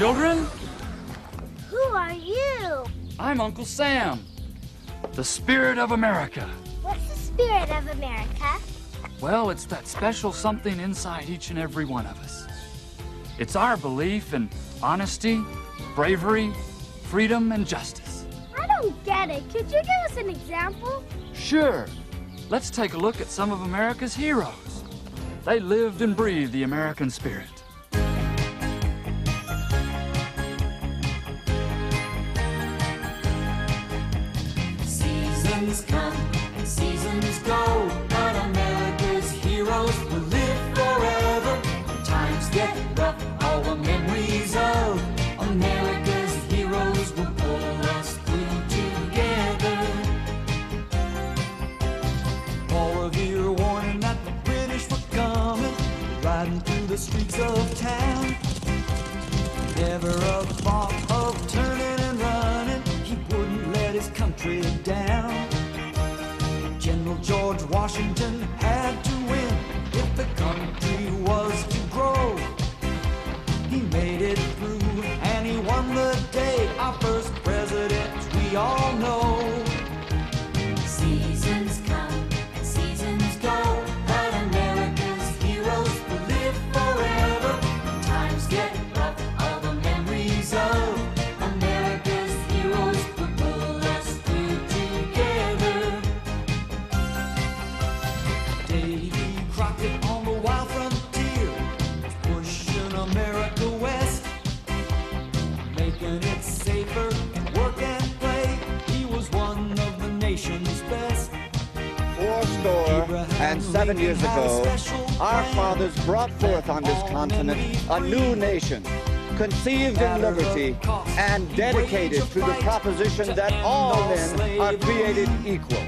children. Who are you? I'm Uncle Sam, the spirit of America. What's the spirit of America? Well, it's that special something inside each and every one of us. It's our belief in honesty, bravery, freedom, and justice. I don't get it. Could you give us an example? Sure. Let's take a look at some of America's heroes. They lived and breathed the American spirit. Seasons come and seasons go, but America's heroes will live forever. When times get rough, all the memories of America's heroes will pull us through together. All of you are warning that the British were coming, riding through the streets of town. Never a thought of turning and running, he wouldn't let his country down. General George Washington had to win if the country was to grow. He made it through and he won the day, our first president we all know. Seasons come and seasons go, but America's heroes will live forever. When times get rough, all the memories of America's heroes will pull us through together. Davy Crockett on the wild frontier was pushing America west, making it safer and work and play. He was one of the nation's best. 407 years ago, our fathers brought forth on this continent a new nation, conceived in liberty and dedicated to the proposition that all men are created equal.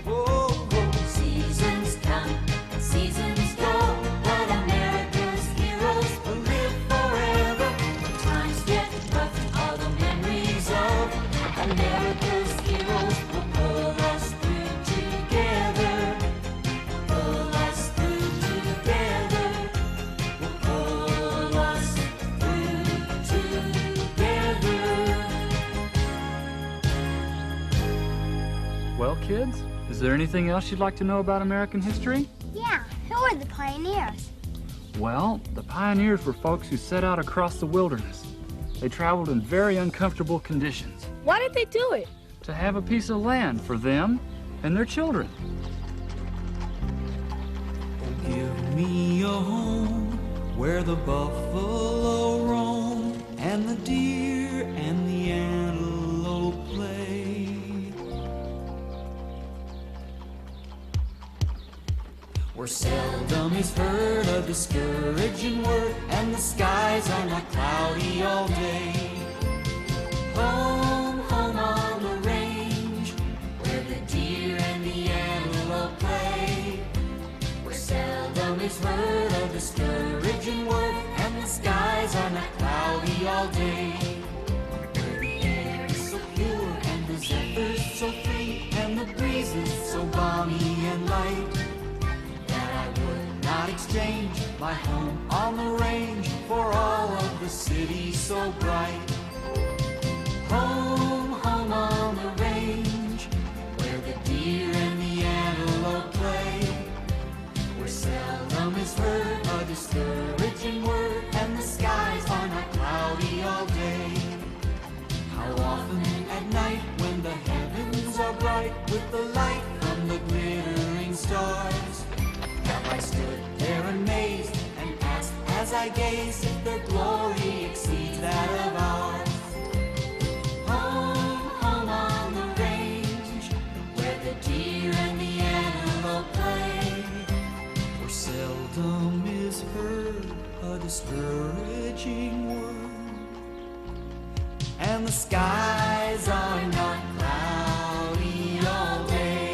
Seasons come and seasons go, but America's heroes will live forever. When times get rough, all the memories of America's heroes will pull us through together. Pull us through together. Will pull us through together. Well, kids, is there anything else you'd like to know about American history? Yeah, who are the pioneers? Well, the pioneers were folks who set out across the wilderness. They traveled in very uncomfortable conditions Why did they do it? to have a piece of land for them and their children. Give me a home where the buffalo roam and the deer and the antelope play. Where seldom is heard a discouraging word and the skies are not cloudy all day. Home, home on the range where the deer and the antelope play. Where seldom is heard a discouraging word and the skies are not cloudy all day. Where the air is so pure and the zephyrs so free and the breezes so balmy and light that I would not exchange my home on the range for all of the city so bright. Home, home on the range where the deer and the antelope play. Where seldom is heard a discouraging word and the skies are not cloudy all day. How often at night when the heavens are bright with the light from the glittering stars have I stood there amazed and asked as I gaze if their glory exceeds that of ours. Home, home on the range where the deer and the antelope play. Where seldom is heard a discouraging word and the skies are not cloudy all day.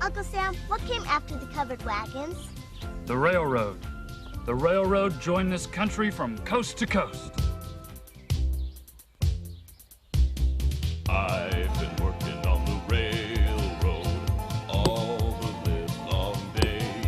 Uncle Sam, what came after the covered wagons? The railroad. The railroad joined this country from coast to coast. I've been working on the railroad all the live long day.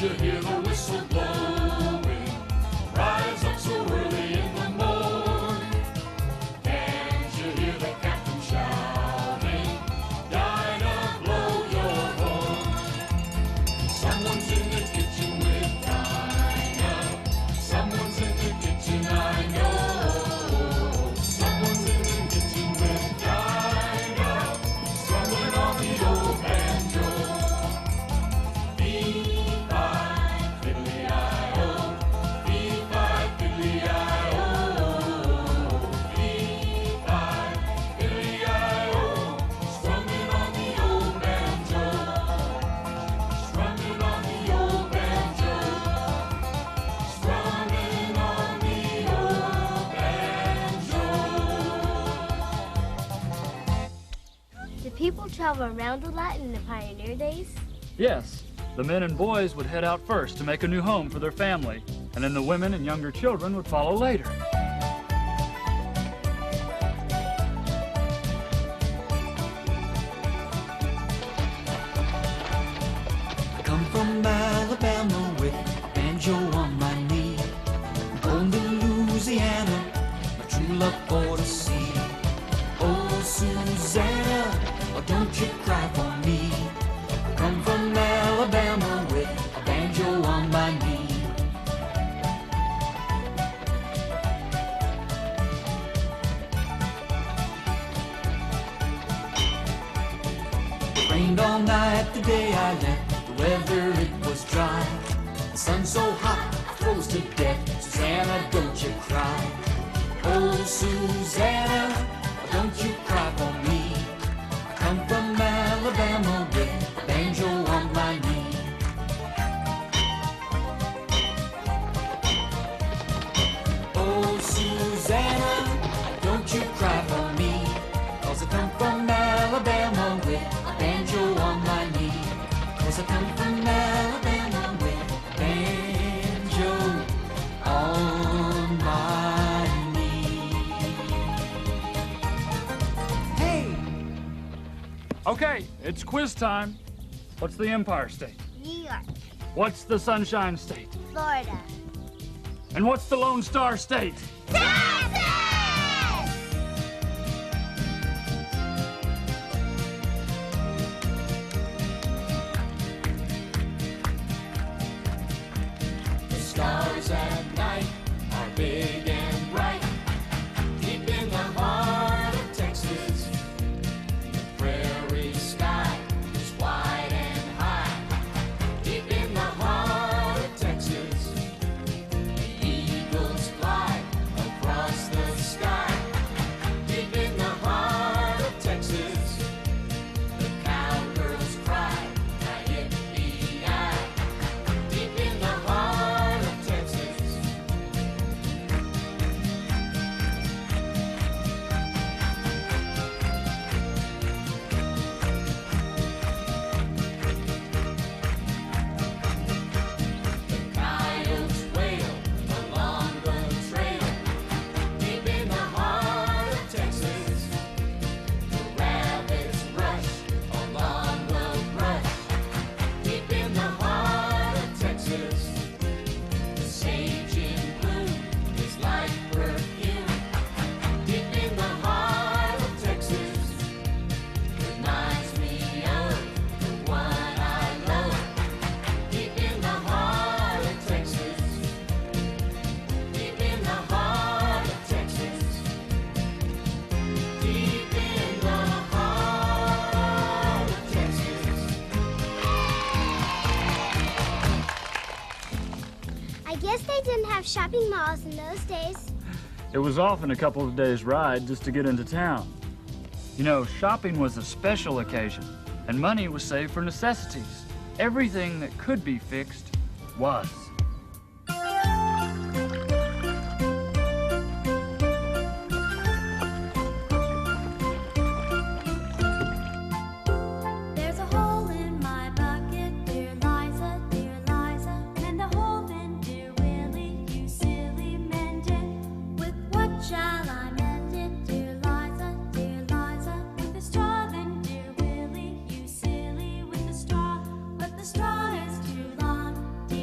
you hear the whistle blowing? Rise up so early in the morn. Can't you hear the captain shouting? Dinah, blow your horn. Someone's in the kitchen with Dinah. Someone's in the kitchen, I know. Someone's in the kitchen with Dinah, strumming on the old banjo. People travel around a lot in the pioneer days? Yes, the men and boys would head out first to make a new home for their family, and then the women and younger children would follow later. I come from Alabama with a banjo on my knee. Going to Louisiana, my true love for to see. Oh, Susanna, oh, don't you cry for me. I come from Alabama with a banjo on my knee. It rained all night the day I left. The weather, it was dry. The sun so hot, I froze to death. Susanna, don't you cry. Oh, Susanna, don't you cry for me. I come from Alabama with a banjo on my knee. Oh, Susanna, don't you cry for me. 'Cause I come from Alabama with a banjo on my knee. 'Cause I come from Alabama with a banjo on my knee. Hey! Okay, it's quiz time. What's the Empire State? New York, What's the Sunshine State? Florida. And what's the Lone Star State? Texas! The stars at night are big and bright, deep in the heart of Texas. The prairie sky is wide and high, deep in the heart of Texas. The eagles fly across the sky, deep in the heart of Texas. The cowgirls cry, yippee-yi, deep in the heart of Texas. The coyotes wail along the trail, deep in the heart of Texas. The rabbits rush along the brush, deep in the heart of Texas. The sage in bloom is like perfume, deep in the heart of Texas. Reminds me of the one I love, deep in the heart of Texas. Deep in the heart of Texas. Deep in the heart of Texas. I guess they didn't have shopping malls in those days. It was often a couple of days' ride just to get into town. You know, shopping was a special occasion, and money was saved for necessities. Everything that could be fixed was. There's a hole in my bucket, dear Liza, and a hole in dear Willie, you silly mended. With what shall I mend it, dear Liza, with a straw then, dear Willie, you silly with a straw. But the straw is too long, dear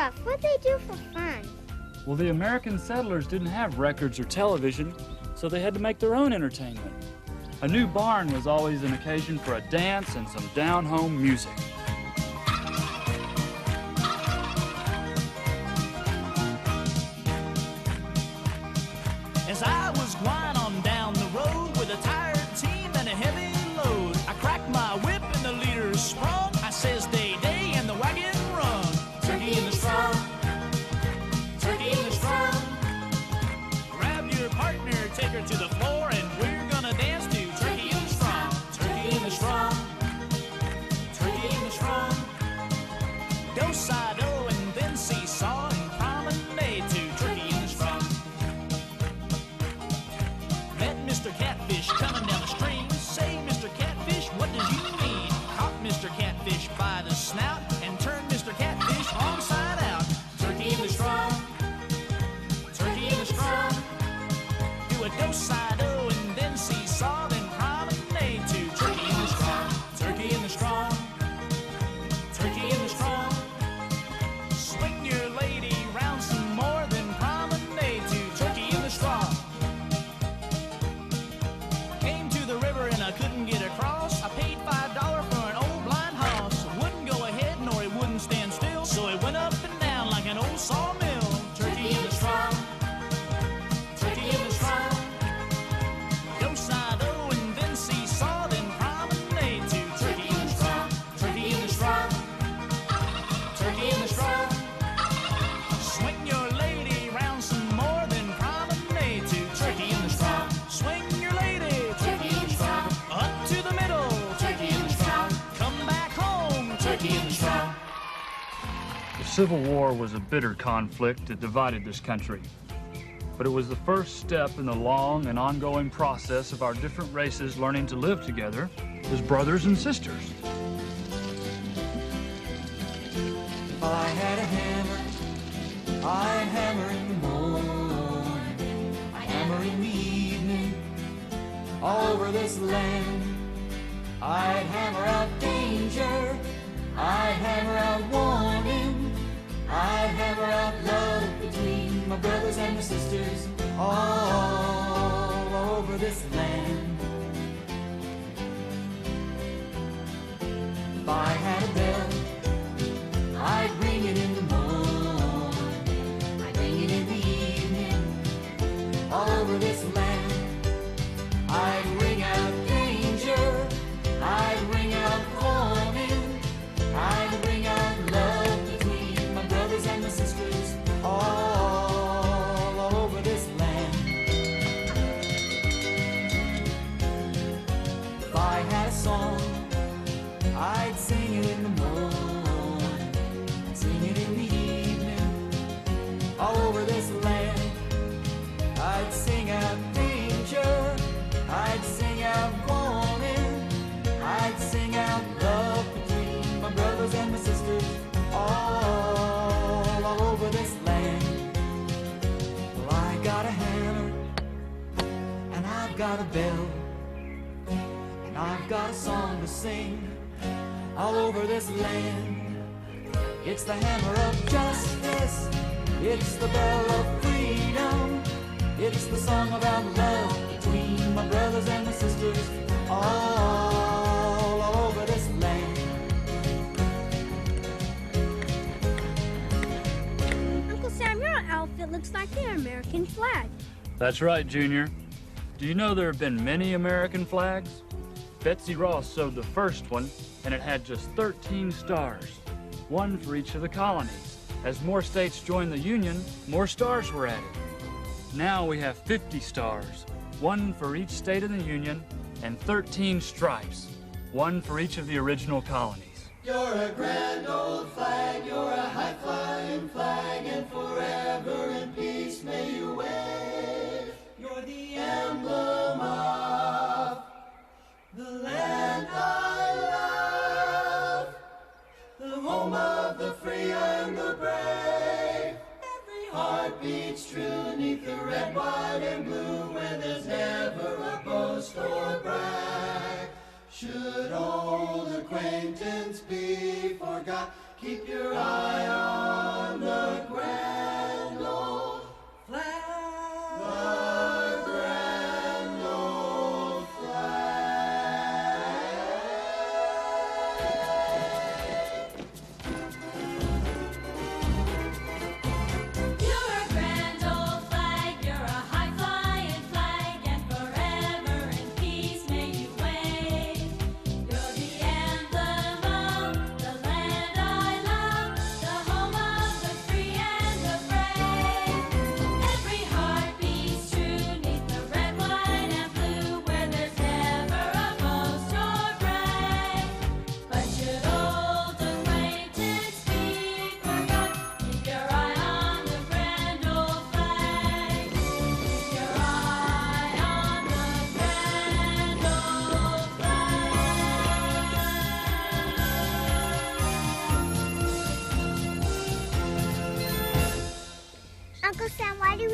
rough. What'd they do for fun? Well, the American settlers didn't have records or television, so they had to make their own entertainment. A new barn was always an occasion for a dance and some down-home music. As I was going on down the road with a tired team and a heavy load, I cracked my whip and the leader sprung. I says, day, day, and the wagon run. Turkey in the straw, turkey in the straw. Grab your partner, take her to the floor, and we're gonna dance to turkey in the straw. Turkey in the straw, turkey in the straw. Do-si-do and then seesaw and promenade to turkey in the straw. Met Mr. Catfish coming down the stream. Say, Mr. Catfish, what does you mean? Caught Mr. Catfish by the snout and turned Mr. Catfish wrong side out. Turkey in the straw, turkey in the straw. Do a do-si-do and then seesaw, then promenade to turkey in the straw. Turkey in the straw, turkey in the straw. Swing your lady round some more, then promenade to turkey in the straw. Came to the river and I couldn't get across. I paid $5 for an old blind horse. Wouldn't go ahead nor it wouldn't stand still, so it went up and down like an old sawmill. Turkey in the straw, turkey in the straw. Do-si-do and then seesaw, then promenade to turkey in the straw. Turkey in the straw, turkey in the straw. Swing your lady round some more, then promenade to turkey in the straw. Swing your lady, turkey in the straw. Up to the middle, turkey in the straw. Come back home, turkey in the straw. The Civil War was a bitter conflict that divided this country. But it was the first step in the long and ongoing process of our different races learning to live together as brothers and sisters. If I had a hammer, I'd hammer in the morning, I'd hammer in the evening, all over this land. I'd hammer out danger, I'd hammer out warning, I'd hammer out love between my brothers and my sisters, all over this land. If I had a bell, I'd ring it in the morning, I'd ring it in the evening, all over this land. I'd ring out danger, I'd ring out warning, I'd ring out love between my brothers and my sisters, all over this land. If I had a song, I'd sing it in the morning, sing it in the evening, all over this land. I'd sing out danger, I'd sing out warning, I'd sing out love between my brothers and my sisters, all over this land. Well, I got a hammer, and I've got a bell, and I've got a song to sing, all over this land. It's the hammer of justice, it's the bell of freedom, it's the song about love between my brothers and my sisters, all over this land. Uncle Sam, your outfit looks like the American flag. That's right, Junior. Do you know there have been many American flags? Betsy Ross sewed the first one, and it had just 13 stars, one for each of the colonies. As more states joined the Union, more stars were added. Now we have 50 stars, one for each state in the Union, and 13 stripes, one for each of the original colonies. You're a grand old flag, you're a high-flying flag, and forever in peace may you wave. You're the emblem of the land I love, the home of the free and the brave. Every heart beats true neath the red, white, and blue, where there's never a boast or brag. Should old acquaintance be forgot, keep your eye on the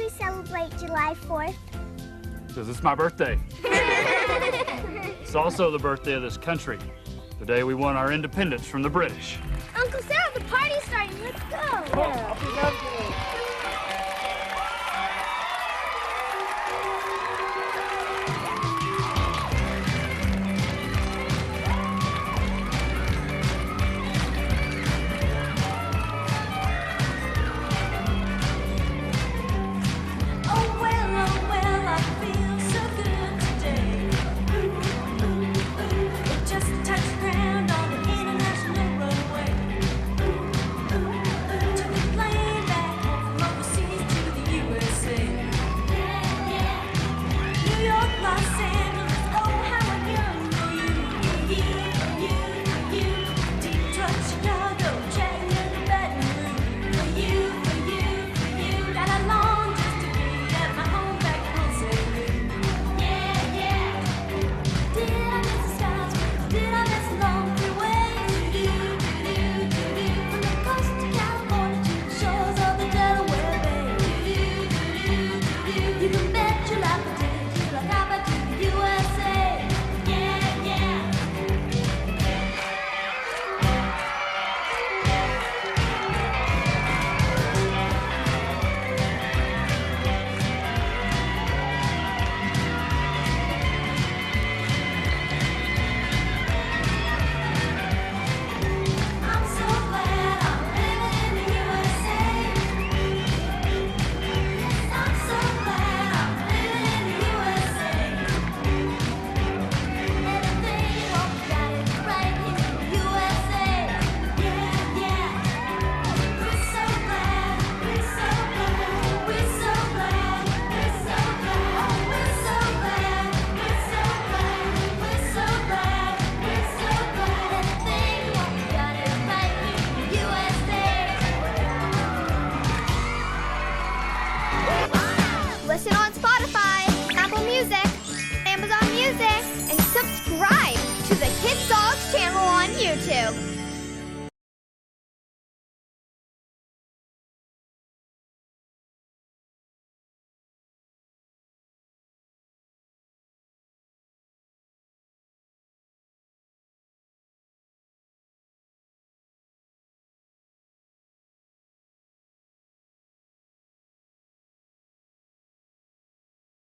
we celebrate July 4th? Because it's my birthday. It's also the birthday of this country, the day we won our independence from the British. Uncle Sam, the party's starting. Let's go. Yeah.